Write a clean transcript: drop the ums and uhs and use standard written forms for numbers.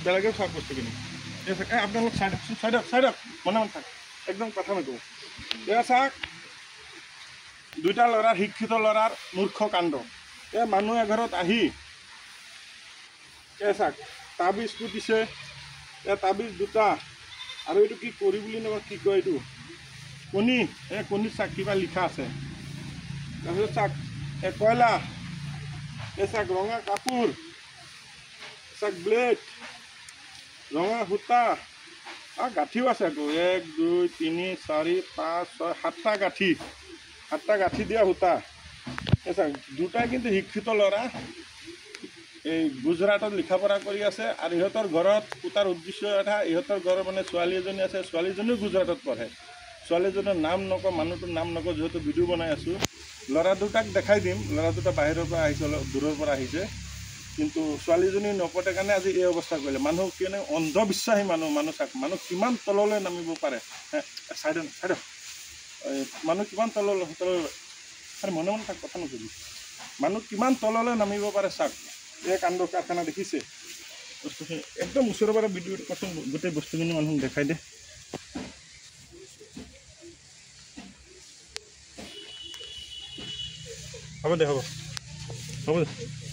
বেলেগে চাওক বস্তুখিনি আপোনালোক চাইডত মনে মন থাক একদম কথা নকওঁ এয়া চাওক দুইটা ল'ৰাৰ শিক্ষিত ল'ৰাৰ মূৰ্খ কাণ্ড মানুহ এঘৰত আহি চাওক তাবিজ পুতিছে তাবিজ দুটা আৰু এইটো কি কৰি বুলি নকয় কি কয় এইটো কণী কণীত চাওক কিবা লিখা আছে তাৰপিছত চাওক কয়লা চাওক ৰঙা কাপোৰ চাওক ব্লেড ৰঙা সূতা গাঁঠিও আছে আকৌ 1 2 3 4 5 6 7টা গাঁঠি দিয়া সূতা চাওক দুটাই কিন্তু শিক্ষিত ল'ৰা এই গুজৰাটত লিখা পঢ়া কৰি আছে আৰু ইহঁতৰ ঘৰত পুতাৰ উদ্দেশ্য এটা ইহঁতৰ ঘৰৰ মানে ছোৱালী এজনী আছে ছোৱালীজনীও গুজৰাটত পঢ়ে ছোৱালীজনীৰ নাম নকওঁ মানুহটোৰ নাম নকওঁ যিহেতু ভিডিঅ' বনাই আছোঁ ল'ৰা দুটাক দেখাই দিম ল'ৰা দুটা বাহিৰৰ পৰা আহিছে অলপ দূৰৰ পৰা আহিছে কিন্তু ছোৱালীজনী নপতে কাৰণে আজি এই অৱস্থা কৰিলে মানুহ কেনে অন্ধবিশ্বাসী মানুহ চাওক মানুহ কিমান তললৈ নামিব পাৰে চাইডত মানুহ কিমান তললৈ আৰু মনে মনে থাক কথা নকবি মানুহ কিমান তললৈ নামিব পাৰে চাওক এই কাণ্ড কাৰখানা দেখিছে বস্তুখিনি একদম ওচৰৰ পৰা ভিডিঅ'ত কচোন গোটেই বস্তুখিনি মানুহক দেখাই দে হ'ব দে